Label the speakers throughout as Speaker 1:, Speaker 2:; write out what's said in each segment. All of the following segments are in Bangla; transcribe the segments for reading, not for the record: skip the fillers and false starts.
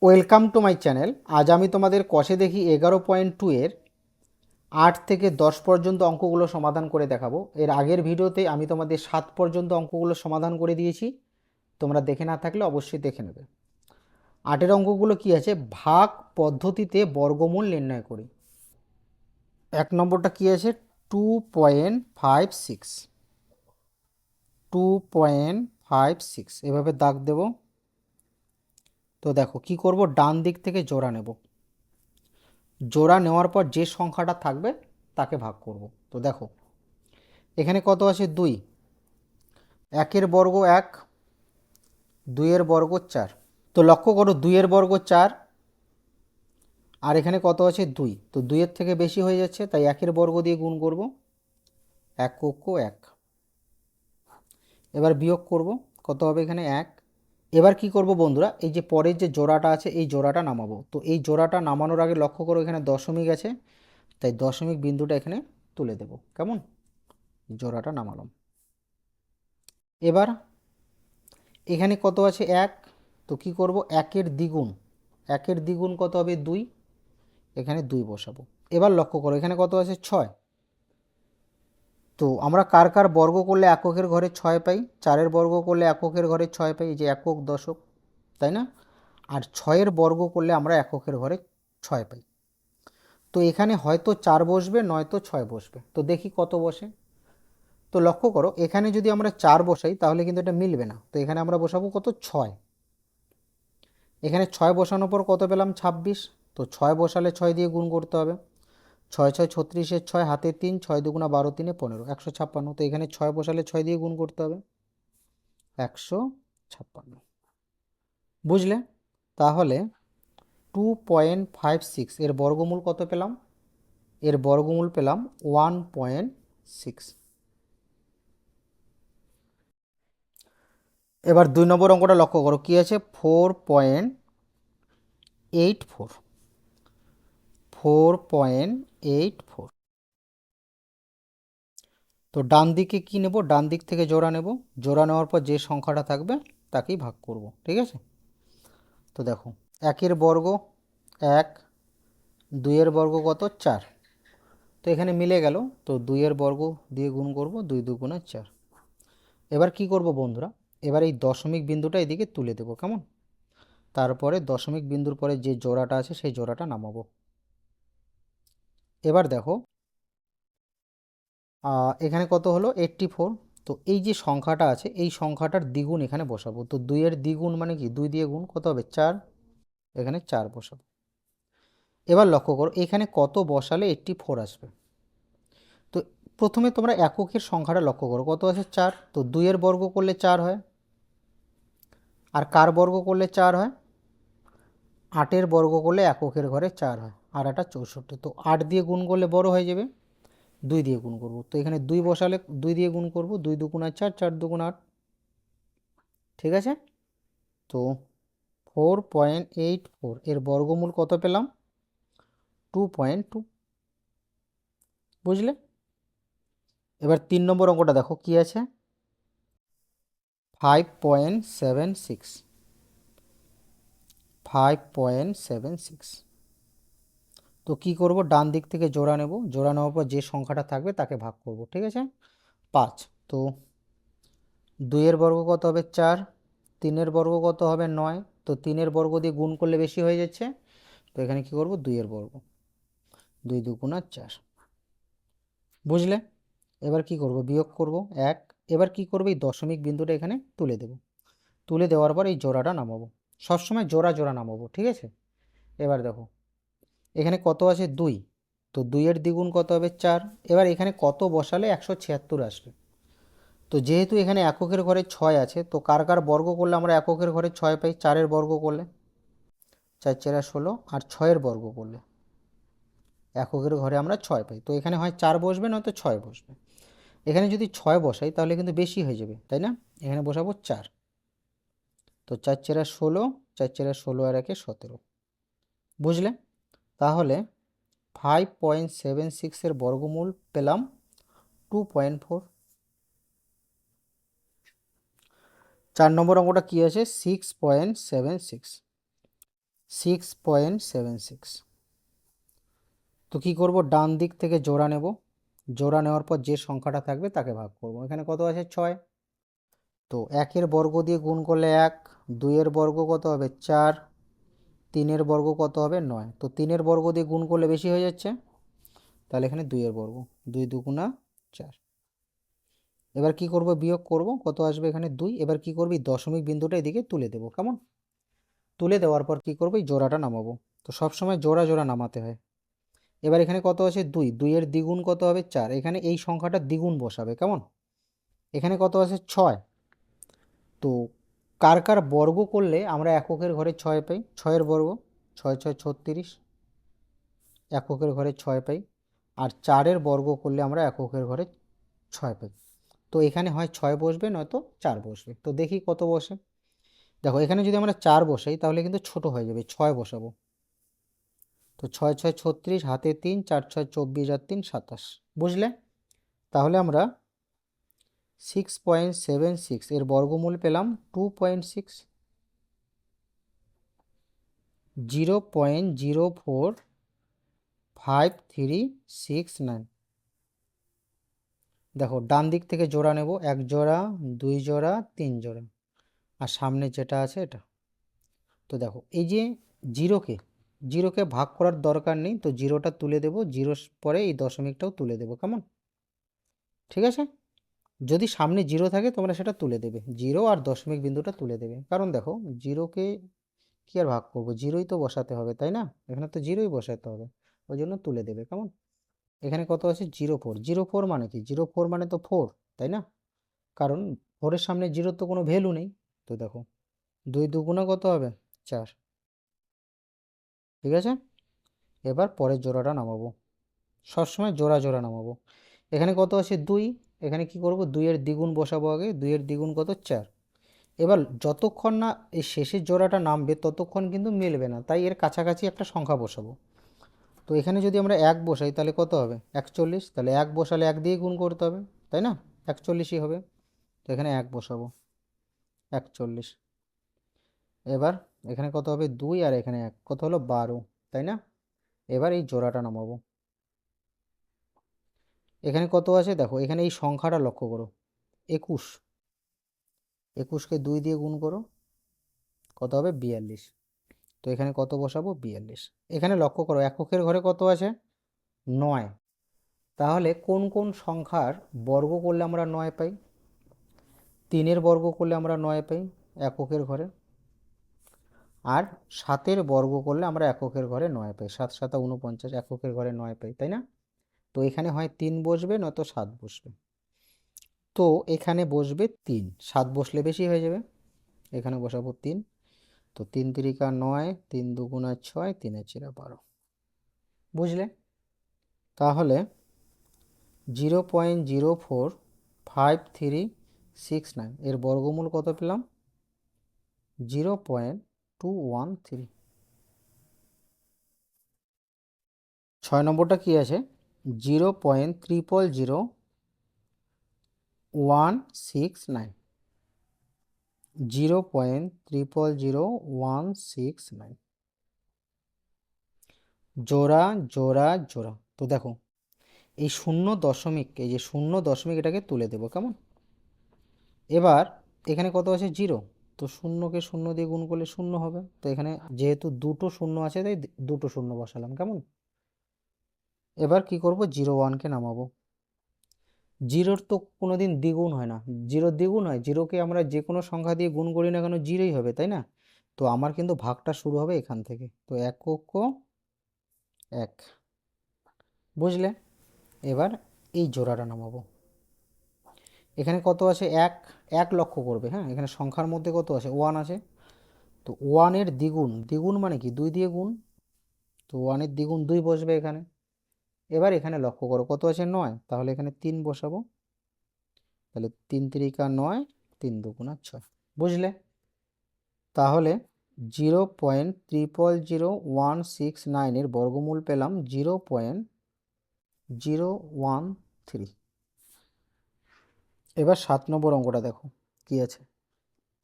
Speaker 1: Welcome to my channel. আজ আমি তোমাদের কষে দেখি 11.2 এর 8 থেকে 10 পর্যন্ত অঙ্কগুলো সমাধান করে দেখাবো। এর আগের ভিডিওতে আমি তোমাদের 7 পর্যন্ত অঙ্কগুলো সমাধান করে দিয়েছি, তোমরা দেখে না থাকলে অবশ্যই দেখে নেবে। 8 অঙ্কগুলো কি আছে, ভাগ পদ্ধতিতে বর্গমূল নির্ণয় করি। 1 নম্বরটা কি আছে, 2.56, 2.56 এভাবে দাগ দেব। তো দেখো কি করব, ডান দিক থেকে জোড়া নেব। জোড়া নেওয়ার পর যে সংখ্যাটা থাকবে তাকে ভাগ করব। তো দেখো এখানে কত আছে, 2, 1-এর বর্গ 1, 2-এর বর্গ 4। তো লক্ষ্য করো 2-এর বর্গ 4 আর এখানে কত আছে 2, তো 2-এর থেকে বেশি হয়ে যাচ্ছে, তাই 1-এর বর্গ দিয়ে গুণ করব, 1 কোক 1। এবার বিয়োগ করব, কত হবে এখানে 1। এবার কি করব বন্ধুরা, এই যে পরের যে জোড়াটা আছে এই জোড়াটা নামাবো। তো এই জোড়াটা নামানোর আগে লক্ষ্য করো এখানে দশমিক আছে, তাই দশমিক বিন্দুটা এখানে তুলে দেব। কেমন, জোড়াটা নামালাম। এবার এখানে কত আছে 1, তো কি করব 1-এর দ্বিগুণ, 1-এর দ্বিগুণ কত হবে 2, এখানে 2 বসাবো। এবার লক্ষ্য করো এখানে কত আছে 6, তো আমরা কার কার বর্গ করলে এককের ঘরে 6 পাই, 4-এর বর্গ করলে এককের ঘরে 6 পাই, এই যে একক দশক, তাই না? আর 6-এর বর্গ করলে আমরা এককের ঘরে 6 পাই। তো এখানে হয়তো 4 বসবে নয়তো 6 বসবে, তো দেখি কত বসে। তো লক্ষ্য করো এখানে যদি আমরা 4 বসাই তাহলে কিন্তু এটা মিলবে না, তো এখানে আমরা বসাবো কত 6। এখানে 6 বসানোর পর কত পেলাম 26, তো 6 বসালে 6 দিয়ে গুণ করতে হবে, 6 6 36-এর 6, হাতে 3, 6 দুগুণা 12, 3 15, 156। তো এখানে 6 বসালে 6 দিয়ে গুণ করতে হবে, 156। বুঝলে? তাহলে 2.56 এর বর্গমূল কত পেলাম, এর বর্গমূল পেলাম 1.6। এবার 2 নম্বর অঙ্কটা লক্ষ্য করো কি আছে, 4.84, 4.84। তো ডান দিকে কি নেব, ডান দিক থেকে জোড়া নেব, জোড়া নেওয়ার পর যে সংখ্যাটা থাকবে তাকেই ভাগ করব, ঠিক আছে? তো দেখো 1-এর বর্গ 1, 2-এর বর্গ কত 4, তো এখানে মিলে গেল, তো 2-এর বর্গ দিয়ে গুণ করব, 2 দুগুণা 4। এবার কি করব বন্ধুরা, এবার এই দশমিক বিন্দুটা এদিকে তুলে দেব, কেমন? তারপরে দশমিক বিন্দুর পরে যে জোড়াটা আছে সেই জোড়াটা নামাবো। এবার দেখো এখানে কত হলো 84, তো এই যে সংখ্যাটা আছে এই সংখ্যাটার দ্বিগুণ এখানে বসাবো। তো 2-এর দ্বিগুণ মানে কি, 2 দিয়ে গুণ, কত হবে 4, এখানে 4 বসাবো। এবার লক্ষ্য করো এখানে কত বসালে 84 আসবে। তো প্রথমে তোমরা এককের সংখ্যাটা লক্ষ্য করো, কত আছে 4, তো 2-এর বর্গ করলে 4 হয়, আর কার বর্গ করলে 4 হয়, 8-এর বর্গ করলে এককের ঘরে 4 হয়, আর এটা 64। তো 8 দিয়ে গুণ করলে বড় হয়ে যাবে, 2 দিয়ে গুণ করব, তো এখানে 2 বসালে 2 দিয়ে গুণ করব, 2 দুগুণা 4, 4 দুগুণা 8, ঠিক আছে? তো 4.84 এর বর্গমূল কত পেলাম, 2.2। বুঝলে? এবার 3 নম্বর অঙ্কটা দেখো কি আছে, 5.76, 5.76। তো কি করব, ডান দিক থেকে জোড়া নেব, জোড়া নেওয়ার পর যে সংখ্যাটা থাকবে তাকে ভাগ করব, ঠিক আছে? 5, তো 2-এর বর্গ কত হবে 4, 3-এর বর্গ কত হবে 9, তো 3-এর বর্গ দিয়ে গুণ করলে বেশি হয়ে যাচ্ছে, তো এখানে কি করব 2-এর বর্গ, 2 দুগুণা 4। বুঝলে? এবার কি করব, বিয়োগ করব 1। এবার কি করব, এই দশমিক বিন্দুটা এখানে তুলে দেব, তুলে দেওয়ার পর এই জোড়াটা নামাবো, সবসময় জোড়া জোড়া নামাবো, ঠিক আছে? এবার দেখো এখানে কত আছে 2, তো 2-এর দ্বিগুণ কত হবে 4। এবার এখানে কত বসালে 176 আসবে। তো যেহেতু এখানে এককের ঘরে 6 আছে, তো কার কার বর্গ করলে আমরা এককের ঘরে 6 পাই, 4-এর বর্গ করলে 4 4 16, আর 6-এর বর্গ করলে এককের ঘরে আমরা 6 পাই। তো এখানে হয় 4 বসবে নয়তো 6 বসবে। এখানে যদি 6 বসাই তাহলে কিন্তু বেশি হয়ে যাবে, তাই না? এখানে বসাবো 4, তো 4 4 16, 4 4 16 আর 1 17। বুঝলে? তাহলে 5.76 এর বর্গমূল পেলাম 2.4। 4 নম্বর অঙ্কটা কি আছে, 6.76, 6.76। তো কি করব, ডান দিক থেকে জোড়া নেব, জোড়া নেওয়ার পর যে সংখ্যাটা থাকবে তাকে ভাগ করব। এখানে কত আছে 6, তো 1-এর বর্গ দিয়ে গুণ করলে 1, 2-এর বর্গ কত হবে 4, 3-এর বর্গ কত হবে 9। তো 3-এর বর্গ দিয়ে গুণ করলে বেশি হয়ে যাচ্ছে, তাহলে এখানে 2-এর বর্গ, 2 দুগুণা 4। এবার কি করব, বিয়োগ করব, কত আসবে এখানে 2। এবার কি করবি, দশমিক বিন্দুটা এদিকে তুলে দেবো, কেমন? তুলে দেওয়ার পর কি করবো, এই জোড়াটা নামাবো। তো সবসময় জোড়া জোড়া নামাতে হয়। এবার এখানে কত আছে 2, 2-এর দ্বিগুণ কত হবে 4, এখানে এই সংখ্যাটা দ্বিগুণ বসাবে, কেমন? এখানে কত আছে 6, তো কার কার বর্গ করলে আমরা এককের ঘরে 6 পাই, 6-এর বর্গ 6 6 36, এককের ঘরে 6 পাই। আর 4-এর বর্গ করলে আমরা এককের ঘরে 6 পাই। তো এখানে হয় 6 বসবে, নয়তো 4 বসবে। তো দেখি কত বসে। দেখো এখানে যদি আমরা 4 বসাই তাহলে কিন্তু ছোট হয়ে যাবে, 6 বসাবো। তো 6 6 36, হাতে 3, 4 6 24 আর 3 27, বুঝলে? তাহলে আমরা 6.76 এর বর্গমূল পেলাম 2.6, 0.04539। দেখো ডান দিক থেকে জোড়া নেব, 1 জোড়া, 2 জোড়া, 3 জোড়া, আর সামনে যেটা আছে এটা। তো দেখো এই যে জিরোকে জিরোকে ভাগ করার দরকার নেই, তো জিরোটা তুলে দেব, জিরোর পরে এই দশমিকটাও তুলে দেব, কেমন? ঠিক আছে, যদি সামনে জিরো থাকে তোমরা সেটা তুলে দেবে, জিরো আর দশমিক বিন্দুটা তুলে দেবে। কারণ দেখো জিরোকে কি আর ভাগ করবো, জিরোই তো বসাতে হবে, তাই না? এখানে তো জিরোই বসাতে হবে, ওই জন্য তুলে দেবে, কেমন? এখানে কত আছে 0.4, 0.4 মানে কি, 0.4 মানে তো 4, তাই না? কারণ 4-এর সামনে জিরোর তো কোনো ভ্যালু নেই। তো দেখো 2 দুগুণা কত হবে 4, ঠিক আছে। এবার পরের জোড়াটা নামাবো, সবসময় জোড়া জোড়া নামাবো। এখানে কত আছে 2, এখানে কি করব, 2-এর দ্বিগুণ বসাবো আগে, 2-এর দ্বিগুণ কত 4। এবার যতক্ষণ না এই শেষের জোড়াটা নামবে ততক্ষণ কিন্তু মিলবে না, তাই এর কাছাকাছি একটা সংখ্যা বসাবো। তো এখানে যদি আমরা 1 বসাই তাহলে কত হবে 41, তাহলে 1 বসালে 1 দিয়ে গুণ করতে হবে, তাই না? 41ই হবে। তো এখানে 1 বসাবো, 41। এবার এখানে কত হবে 2, আর এখানে 1, কত হলো 12, তাই না? এবার এই জোড়াটা নামাবো। এখানে কত আছে দেখো, এখানে এই সংখ্যাটা লক্ষ্য করো, 21, 21কে 2 দিয়ে গুণ করো, কত হবে 42। তো এখানে কত বসাবো 42। এখানে লক্ষ্য করো এককের ঘরে কত আছে 9, তাহলে কোন কোন সংখ্যার বর্গ করলে আমরা 9 পাই? 3-এর বর্গ করলে আমরা 9 পাই এককের ঘরে, আর 7-এর বর্গ করলে আমরা এককের ঘরে 9 পাই, 7 7 49, এককের ঘরে 9 পাই, তাই না? তো এখানে হয় 3 বসবে, নয়তো 7 বসবে। তো এখানে বসবে 3, 7 বসলে বেশি হয়ে যাবে, এখানে বসাবো 3। তো 3 তিরিকা 9, 3 দুগুণা 6, 3 চিরা 12, বুঝলে? তাহলে 0.04539 এর বর্গমূল কত পেলাম 0.213। 6 নম্বরটা কি আছে 0.000169, 0.000169, জোড়া জোড়া জোড়া। তো দেখো এই শূন্য দশমিক, এই যে শূন্য দশমিক এটাকে তুলে দেবো, কেমন? এবার এখানে কত আছে 0, তো শূন্যকে শূন্য দিয়ে গুণ করলে শূন্য হবে। তো এখানে যেহেতু দুটো শূন্য আছে তাই দুটো শূন্য বসালাম, কেমন? এবার কি করব 0.1কে নামাবো। জিরোর তো কোনোদিন দ্বিগুণ হয় না, জিরোর দ্বিগুণ হয়, জিরোকে আমরা যে কোনো সংখ্যা দিয়ে গুণ করি না কেন জিরোই হবে, তাই না? তো আমার কিন্তু ভাগটা শুরু হবে এখান থেকে, তো একক 1, বুঝলে? এবার এই জোড়াটা নামাবো। এখানে কত আছে 1, 1 লক্ষ্য করবে, হ্যাঁ এখানে সংখ্যার মধ্যে কত আছে 1 আছে। তো 1-এর দ্বিগুণ, দ্বিগুণ মানে কি 2 দিয়ে গুণ, তো 1-এর দ্বিগুণ 2 বসবে এখানে। এবার এখানে লক্ষ্য করো কত আছে 9, তাহলে এখানে 3 বসাবো, তাহলে 3 তিরিকা 9, 3 দুগুণা 6, বুঝলে? তাহলে 0.000169 এর বর্গমূল পেলাম 0.013। এবার 7 নম্বর অঙ্কটা দেখো কি আছে,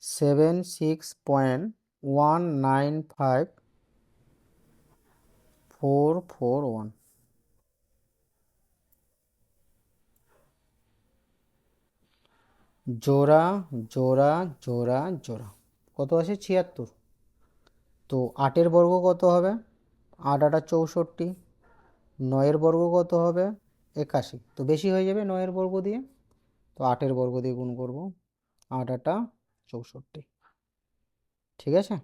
Speaker 1: 76.195 441। জোড়া জোড়া জোড়া জোড়া কত আছে 76। তো 8-এর বর্গ কত হবে? 8 × 8 = 64। 9-এর বর্গ কত হবে? 81। তো বেশি হয়ে যাবে 9-এর বর্গ দিয়ে, তো 8-এর বর্গ দিয়ে গুণ করব। 8 × 8 = 64। ঠিক আছে,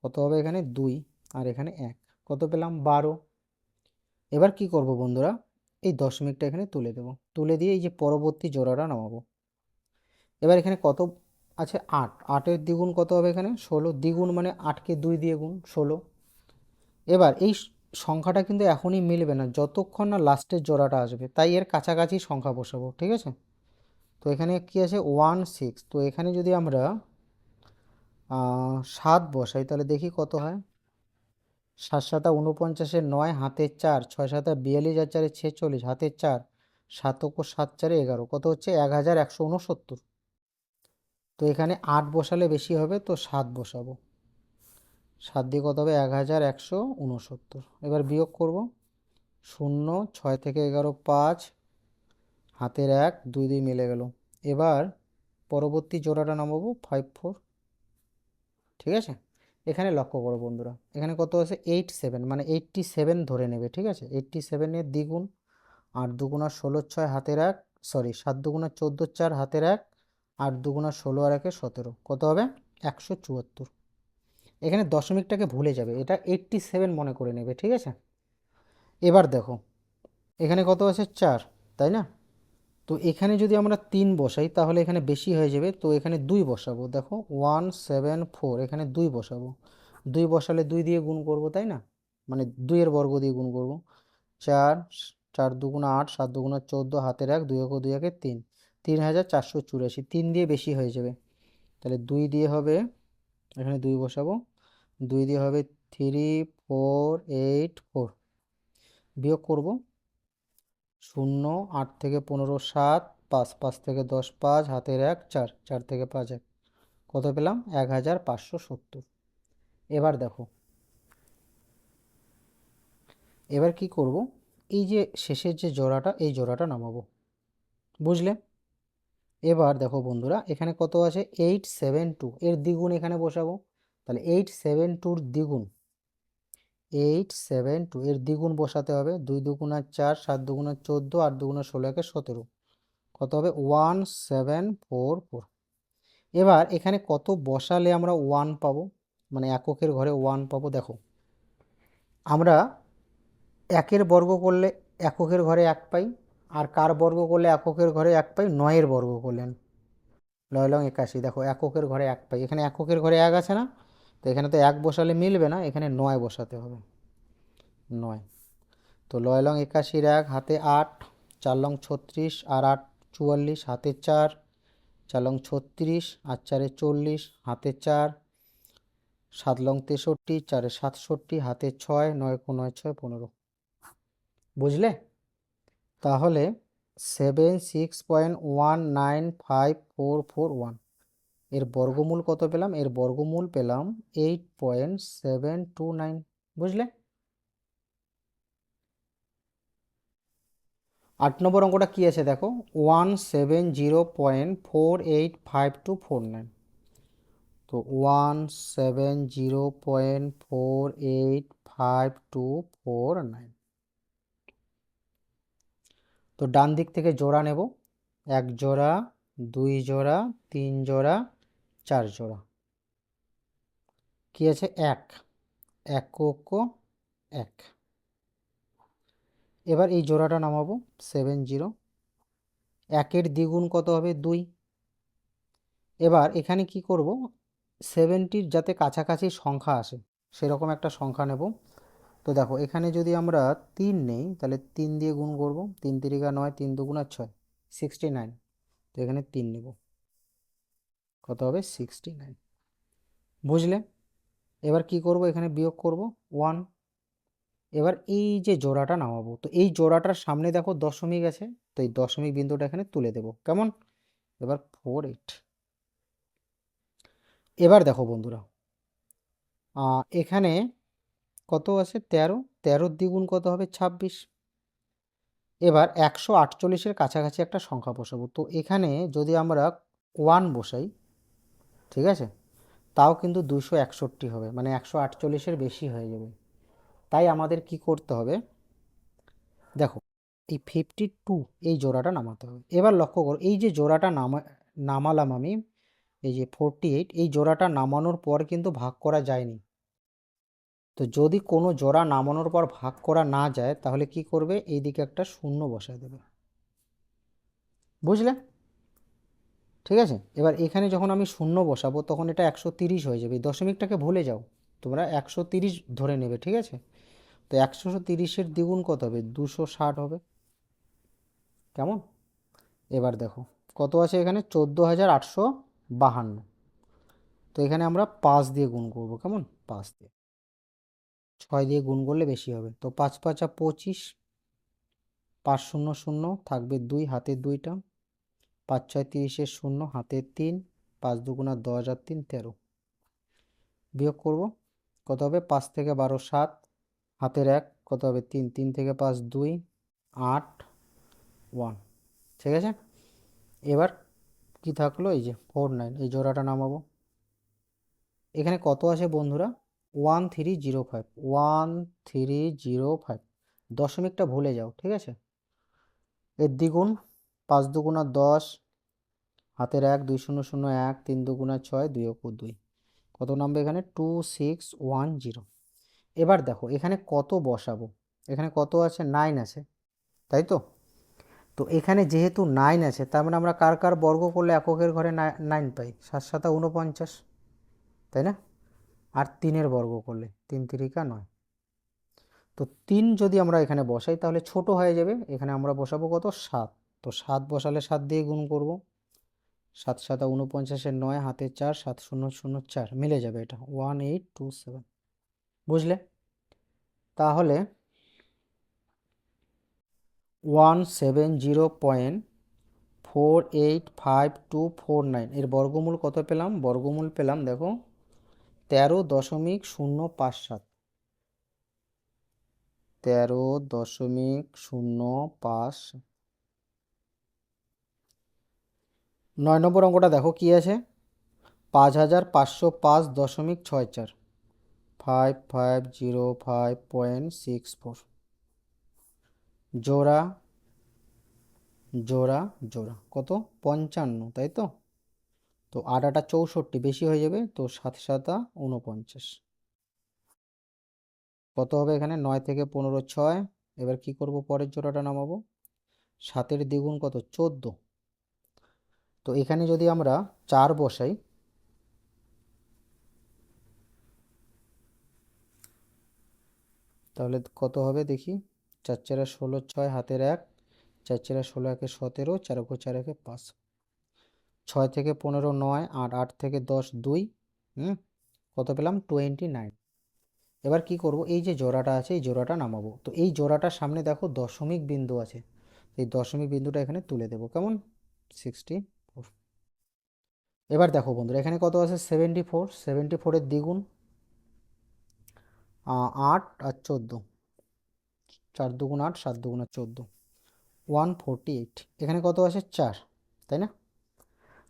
Speaker 1: কত হবে এখানে 2 আর এখানে 1, কত পেলাম 12। এবার কি করব বন্ধুরা, এই দশমিকটা এখানে তুলে দেব, তুলে দিয়ে এই যে পরবর্তী জোড়াটা নামাবো। এবার এখানে কত আছে 8, 8-এর দ্বিগুণ কত হবে এখানে 16, দ্বিগুণ মানে 8কে 2 দিয়ে গুণ 16। এবার এই সংখ্যাটা কিন্তু এখনই মিলবে না যতক্ষণ না লাস্টের জোড়াটা আসবে, তাই এর কাছাকাছি সংখ্যা বসাবো। ঠিক আছে, তো এখানে কি আছে 16, তো এখানে যদি আমরা 7 বসাই তাহলে দেখি কত হয়। 7 × 7 = 49, 9 হাতের 4, 6 × 7 = 42, আর 4 = 46, হাতের 4, 7 × 7 = 11, কত হচ্ছে 1169। তো এখানে 8 বসালে বেশি হবে, তো 7 বসাবো। 7 দিয়ে কত হবে 1169। এবার বিয়োগ করব, 0, 6 থেকে 11 5, হাতের 1, 2 2 মিলে গেল। এবার পরবর্তী জোড়াটা নামাবো 54। ঠিক আছে, এখানে লক্ষ্য করো বন্ধুরা, এখানে কত আছে 87, মানে 87 ধরে নেবে। ঠিক আছে, 87-এর দ্বিগুণ 8 × 2 = 16, 6 হাতের 1, সরি 7 × 2 = 14, 4 হাতের 1, 8 × 2 = 16 আর 1 = 17, কত হবে 174। এখানে দশমিকটাকে ভুলে যাবে, এটা 87 মনে করে নেবে। ঠিক আছে, এবার দেখো এখানে কত আছে 4, তাই না? তো এখানে যদি আমরা 3 বসাই তাহলে এখানে বেশি হয়ে যাবে, তো এখানে 2 বসাবো। দেখো 174, এখানে 2 বসাবো। 2 বসালে 2 দিয়ে গুণ করব, তাই না? মানে 2-এর বর্গ দিয়ে গুণ করব। 4, 4 × 2 = 8, 7 × 2 = 14, হাতের 1, 2 × 2 = 3, 3484। 3 দিয়ে বেশি হয়ে যাবে, তাহলে 2 দিয়ে হবে, এখানে 2 বসাবো। 2 দিয়ে হবে 3484। বিয়োগ করব, 0, 8 থেকে 15 7, 5, 5 থেকে 10 5, হাতের 1, 4, 4 থেকে 5 1, কত পেলাম 1570। এবার দেখো, এবার কি করব, এই যে শেষের যে জোড়াটা, এই জোড়াটা নামাবো। বুঝলে? এবার দেখো বন্ধুরা, এখানে কত আছে 872, এর দ্বিগুণ এখানে বসাবো। তাহলে 872-র দ্বিগুণ, 872 এর দ্বিগুণ বসাতে হবে। 2 × 2 = 4, 7 × 2 = 14, 8 × 2 = 16, 1 = 17, কত হবে 1744। এবার এখানে কত বসালে আমরা 1 পাবো, মানে এককের ঘরে 1 পাবো? দেখো, আমরা 1-এর বর্গ করলে এককের ঘরে 1 পাই, আর কার বর্গ করলে এককের ঘরে 1 পাই? 9-এর বর্গ করলেন, 9 লং 81। দেখো এককের ঘরে 1 পাই, এখানে এককের ঘরে 1 আছে না? তো এখানে তো 1 বসালে মিলবে না, এখানে 9 বসাতে হবে, 9। তো 9 লং 81-র 1, হাতে 8, 4 লং 36, আর 8 44, হাতে 4, 4 লং 36, আর 4 40, হাতে 4, 7 লং 63, 4 67, হাতে 6, 9 × 9 = 6, 15। বুঝলে? তাহলে 76.195441 এর বর্গমূল কত পেলাম? এর বর্গমূল পেলাম 8.729। বুঝলে? 8 নম্বর অঙ্কটা কি আছে দেখো, 170.485249। তো 170.485249। তো ডান দিক থেকে জোড়া নেব, 1 জোড়া, 2 জোড়া, 3 জোড়া, 4 জোড়া। কি আছে 1, একক 1। এবার এই জোড়াটা নামাবো 70। 1-এর দ্বিগুণ কত হবে 2। এবার এখানে কি করব, 70-র যাতে কাছাকাছি সংখ্যা আসে সেরকম একটা সংখ্যা নেব। তো দেখো এখানে যদি আমরা 3 নেই তাহলে 3 দিয়ে গুণ করব, 3 × 3 = 9, 3 × 2 = 6, 69। তো এখানে 3 নেব, কত হবে 69। বুঝলে? এবার কি করব, এখানে বিয়োগ করব 1। এবার এই যে জোড়াটা নামাবো, তো এই জোড়াটার সামনে দেখো দশমিক আছে, তো এই দশমিক বিন্দুটা এখানে তুলে দেব, কেমন? এবার 48। এবার দেখো বন্ধুরা, এখানে কত আছে 13, 13 দ্বিগুণ কত হবে 26। এবার 148-এর কাছাকাছি একটা সংখ্যা বসাবো। তো এখানে যদি আমরা 1 বসাই, ঠিক আছে, তাও কিন্তু 261 হবে, মানে 148-এর বেশি হয়ে যাবে। তাই আমাদের কি করতে হবে, দেখো এই 52 এই জোড়াটা নামাতে হবে। এবার লক্ষ্য করো এই যে জোড়াটা নামালাম আমি, এই যে 48, এই জোড়াটা নামানোর পর কিন্তু ভাগ করা যায়নি। তো যদি কোনো জোড়া নামানোর পর ভাগ করা না যায় তাহলে কি করবে, এইদিকে একটা শূন্য বসায় দেবে, বুঝলে? ঠিক আছে, এবার এখানে যখন আমি শূন্য বসাবো তখন এটা 130 হয়ে যাবে। এই দশমিকটাকে ভুলে যাও, তোমরা 130 ধরে নেবে, ঠিক আছে? তো 130-এর দ্বিগুণ কত হবে, 260 হবে। কেমন? এবার দেখো কত আছে এখানে, 14,852। তো এখানে আমরা 5 দিয়ে গুণ করব, কেমন, 5 দিয়ে, 6 দিয়ে গুণ করলে বেশি হবে। তো 5 5 25, 5 0 0 থাকবে 2, হাতের 2টা, 5 6 30-এর 0, হাতের 3, 5 2 10 আর 3 13। বিয়োগ করব, কত হবে, 5 থেকে 12 7, হাতের 1 কত হবে 3, 3 থেকে 5 2, 8 1। ঠিক আছে, এবার কি থাকলো, এই যে 49, এই জোড়াটা নামাবো। এখানে কত আছে বন্ধুরা, 1305, 1305। দশমিকটা ভুলে যাও, ঠিক আছে? এর দ্বিগুণ 5 2 10, হাতের 1 2 0 0 1, 3 2 6, 2 2। কত নামবে এখানে, 2610। এবার দেখো এখানে কত বসাবো, এখানে কত আছে, 9 আছে, তাই তো? তো এখানে যেহেতু 9 আছে তার মানে আমরা কার কার বর্গ করলে এককের ঘরে 9 পাই, 7 7 49, তাই না? আর 3-এর বর্গ করলে 3 3 9। তো 3 যদি আমরা এখানে বসাই তাহলে ছোট হয়ে যাবে, এখানে আমরা বসাবো কত, 7। তো 7 বসালে 7 দিয়ে গুণ করব, 7 7 49-এর 9, হাতে 4, 7 0 0 4, মিলে যাবে, এটা 1827। বুঝলে? তাহলে 170.485249 এর বর্গমূল কত পেলাম, বর্গমূল পেলাম দেখো 13.057, 13.057। 9 নম্বর অঙ্কটা দেখো কি আছে, 5505.64, 5505.64, জোড়া জোড়া জোড়া কত, 55, তাই তো? তো 8 8 64, বেশি হয়ে যাবে, তো 7 7 49। কত হবে এখানে, 9 থেকে 15 6। এবার কি করব, পরের জোড়াটা নামাবো, 7-এর দ্বিগুণ কত, 14। তো এখানে যদি আমরা 4 বসাই তাহলে কত হবে দেখি, 4 4 16 6, হাতের 1, 4 4 16 1 17, 4 4 1 5, 6 থেকে 15 9, 8 8 থেকে 10 2, কত পেলাম, 29। এবার কি করব, এই যে জোড়াটা আছে এই জোড়াটা নামাবো। তো এই জোড়াটার সামনে দেখো দশমিক বিন্দু আছে, এই দশমিক বিন্দুটা এখানে তুলে দেবো, কেমন, 64। এবার দেখো বন্ধুরা এখানে কত আছে, 74, 74-এর দ্বিগুণ 8 আর 14, 4 2 8, 7 2 14, 148। এখানে কত আছে, 4, তাই না?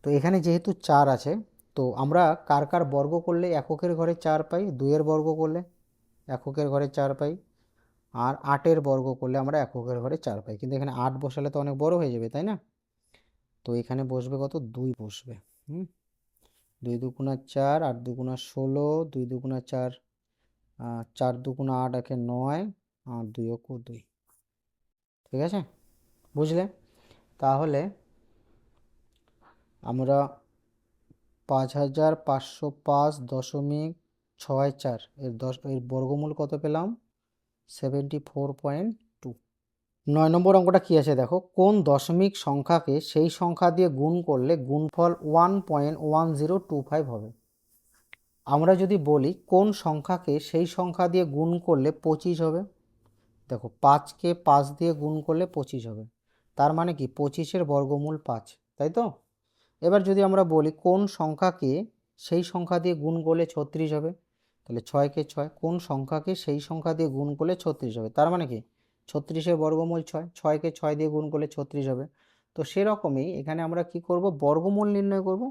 Speaker 1: তো এখানে যেহেতু 4 আছে, তো আমরা কার কার বর্গ করলে এককের ঘরে 4 পাই, 2-এর বর্গ করলে এককের ঘরে 4 পাই, আর 8-এর বর্গ করলে আমরা এককের ঘরে 4 পাই। কিন্তু এখানে 8 বসালে তো অনেক বড় হয়ে যাবে, তাই না? তো এখানে বসবে কত, 2 বসবে। 2 2 4, 8 2 16, 2 2 4, 4 2 8 একে 9, আর 2 2। ঠিক আছে, বুঝলে? তাহলে আমরা 5505.64 এর বর্গমূল কত পেলাম, 74.2। 9 নম্বর অঙ্কটা কি আছে দেখো, কোন দশমিক সংখ্যাকে সেই সংখ্যা দিয়ে গুণ করলে গুণফল 1.1025 হবে। আমরা যদি বলি কোন সংখ্যাকে সেই সংখ্যা দিয়ে গুণ করলে 25 হবে, দেখো 5কে 5 দিয়ে গুণ করলে 25 হবে, তার মানে কি 25-এর বর্গমূল 5, তাই তো? এবার যদি আমরা বলি কোন সংখ্যাকে সেই সংখ্যা দিয়ে গুণ করলে 36 হবে, তাহলে 6 কে 6, কোন সংখ্যাকে সেই সংখ্যা দিয়ে গুণ করলে 36 হবে, তার মানে কি 36-এর বর্গমূল 6, 6-কে 6 দিয়ে গুণ করলে 36 হবে। তো সেরকমই এখানে আমরা কি করব, বর্গমূল নির্ণয় করব।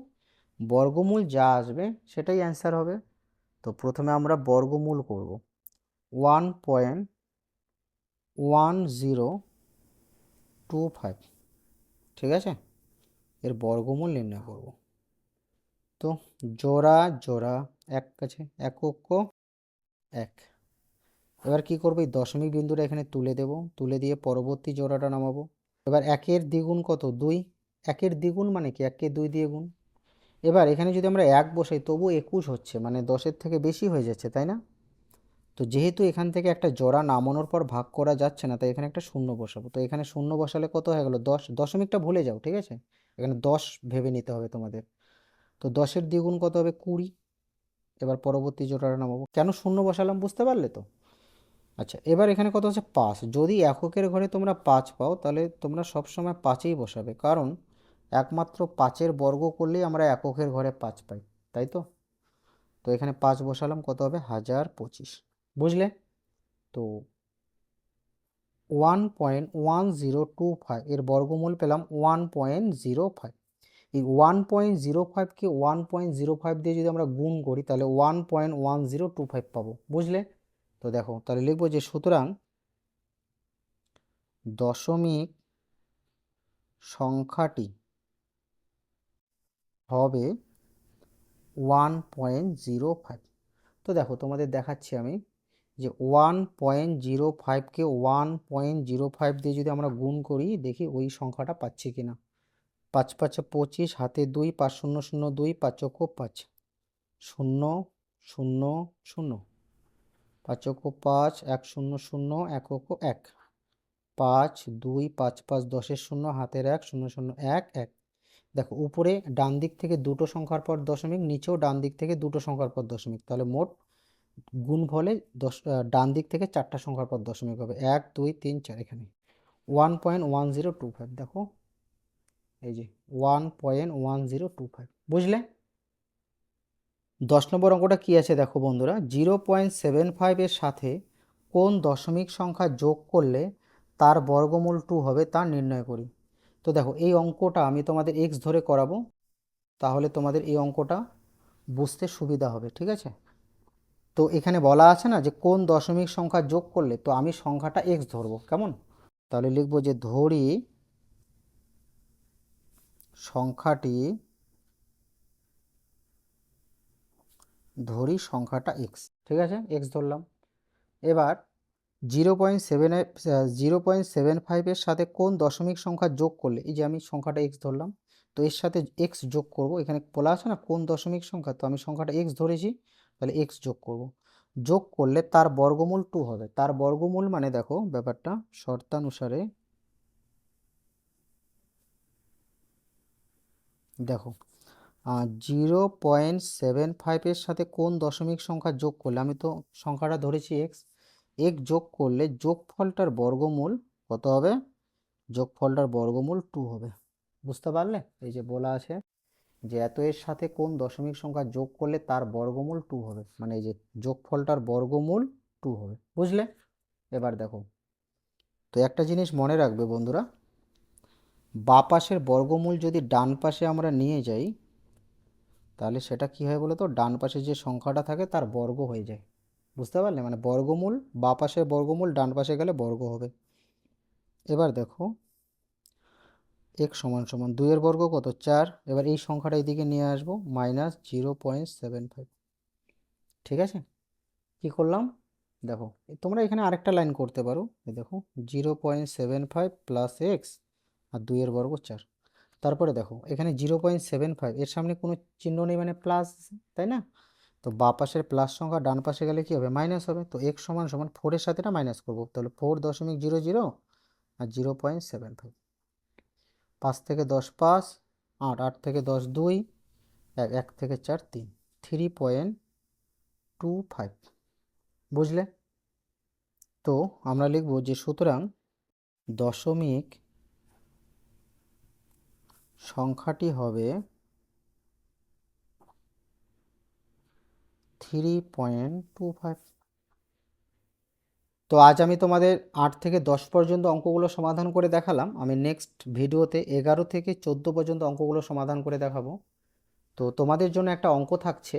Speaker 1: বর্গমূল যা আসবে সেটাই অ্যান্সার হবে। তো প্রথমে আমরা বর্গমূল করব 1.1025, ঠিক আছে, এর বর্গমূল নির্ণয় করব। তো জোড়া জোড়া এক কাছে একক এক। এবার কি করব, এই দশমিক বিন্দুটা এখানে তুলে দেব, তুলে দিয়ে পরবর্তী জোড়াটা নামাবো। এবার একের দ্বিগুণ কত, 2, একের দ্বিগুণ মানে কি, এককে 2 দিয়ে গুণ। এবার এখানে যদি আমরা 1 বসাই তবু 21 হচ্ছে, মানে 10-এর থেকে বেশি হয়ে যাচ্ছে, তাই না? তো যেহেতু এখান থেকে একটা জোড়া নামানোর পর ভাগ করা যাচ্ছে না, তাই এখানে একটা শূন্য বসাবো। তো এখানে শূন্য বসালে কত হয়ে গেল, 10, দশমিকটা ভুলে যাও, ঠিক আছে, এখানে 10 ভেবে নিতে হবে তোমাদের। তো 10-এর দ্বিগুণ কত হবে, 20। এবার পরবর্তী জোড়াটা নামাবো, কেন শূন্য বসালাম বুঝতে পারলে তো? আচ্ছা, এবার এখানে কত হচ্ছে 5। যদি এককের ঘরে তোমরা 5 পাও তাহলে তোমরা সবসময় 5ই বসাবে, কারণ একমাত্র 5-এর বর্গ করলেই আমরা এককের ঘরে 5 পাই, তাই তো? তো এখানে 5 বসালাম, কত হবে 1025, বুঝলে? তো 1.1025 এর বর্গমূল পেলাম 1.05। এই 1.05কে 1.05 দিয়ে যদি আমরা গুণ করি তাহলে 1.1025 পাবো, বুঝলে? তো দেখো, তাহলে লিখবো যে সুতরাং দশমিক সংখ্যাটি হবে 1.05। তো দেখো তোমাদের দেখাচ্ছি আমি যে 1.05কে 1.05 দিয়ে যদি আমরা গুণ করি, দেখি ওই সংখ্যাটা পাচ্ছি কিনা। 5 5 25, হাতে 2, 5 0 0 2, 5 5 0 0 0, 5 5 1 0 0 1 1, 5 2 5 5 10-এর 0, হাতের 1 0 0 1 1। দেখো উপরে ডান দিক থেকে দুটো সংখ্যার পর দশমিক, নিচেও ডান দিক থেকে দুটো সংখ্যার পর দশমিক, তাহলে মোট গুণফলে ডান দিক থেকে 4টা সংখ্যার পর দশমিক হবে, 1 2 3 4। এখানে 1.1025, দেখো এই যে 1.1025, বুঝলে? 10 নম্বর অঙ্কটা কি আছে দেখো বন্ধুরা, 0.75 এর সাথে কোন দশমিক সংখ্যা যোগ করলে তার বর্গমূল 2 হবে তা নির্ণয় করি। তো দেখো এই অঙ্কটা আমি তোমাদের এক্স ধরে করাবো, তাহলে তোমাদের এই অঙ্কটা বুঝতে সুবিধা হবে, ঠিক আছে? তো এখানে বলা আছে না যে কোন দশমিক সংখ্যা যোগ করলে, তো আমি সংখ্যাটা এক্স ধরবো, কেমন? তাহলে লিখবো যে সংখ্যাটি সংখ্যাটা এক্স, ঠিক আছে, এক্স ধরলাম। এবার 0.75 এর সাথে কোন দশমিক সংখ্যা যোগ করলে, এই যে আমি সংখ্যাটা এক্স ধরলাম, তো এর সাথে এক্স যোগ করব। এখানে বলা আছে না কোন দশমিক সংখ্যা, তো আমি সংখ্যাটা এক্স ধরেছি, তাহলে এক্স যোগ করব। যোগ করলে তার বর্গমূল 2 হবে। তার বর্গমূল মানে দেখো ব্যাপারটা শর্তানুসারে, দেখো 0.75-এর সাথে কোন দশমিক সংখ্যা যোগ করলে, আমি তো সংখ্যাটা ধরেছি এক্স, এক্স যোগ করলে যোগফলটার বর্গমূল কত হবে, যোগফলটার বর্গমূল 2 হবে, বুঝতে পারলে? এই যে বলা আছে যে এত এর সাথে কোন দশমিক সংখ্যা যোগ করলে তার বর্গমূল 2 হবে, মানে এই যে যোগফলটার বর্গমূল 2 হবে, বুঝলে? এবার দেখো, তো একটা জিনিস মনে রাখবে বন্ধুরা, বাঁ পাশের বর্গমূল যদি ডান পাশে আমরা নিয়ে যাই তাহলে সেটা কি হয় বলো তো, ডান পাশে যে সংখ্যাটা থাকে তার বর্গ হয়ে যায়, বুঝতে পারলে? মানে বর্গমূল, বাঁ পাশের বর্গমূল ডান পাশে গেলে বর্গ হবে। এবার দেখো x সমান সমান 2 এর বর্গ কত, 4। এবার এই সংখ্যাটা এইদিকে নিয়ে আসবো, -0.75, ঠিক আছে? কি করলাম দেখো, তোমরা এখানে আরেকটা লাইন করতে পারো, এই দেখো 0.75 প্লাস এক্স আর 2 এর বর্গ 4। তারপরে দেখো এখানে 0.75 এর সামনে কোনো চিহ্ন নেই, মানে প্লাস, তাই না? তো বাঁ পাশের প্লাস সংখ্যা ডান পাশে গেলে কি হবে, মাইনাস হবে। তো x সমান সমান 4-এর সাথে এটা মাইনাস করবো, তাহলে 4.00 আর 0.75। 5 থেকে 10 5, 8, 8 থেকে 10 2, 1, 1 থেকে 4 3, 3.25, বুঝলে? তো আমরা লিখব যে সুতরাং দশমিক সংখ্যাটি হবে 3.25। তো আজ আমি তোমাদের 8 থেকে 10 পর্যন্ত অঙ্কগুলো সমাধান করে দেখালাম। আমি নেক্সট ভিডিওতে 11 থেকে 14 পর্যন্ত অঙ্কগুলো সমাধান করে দেখাবো। তো তোমাদের জন্য একটা অঙ্ক থাকছে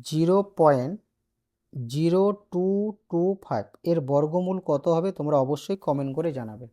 Speaker 1: 0.0225 এর বর্গমূল কত হবে তোমরা অবশ্যই কমেন্ট করে জানাবে।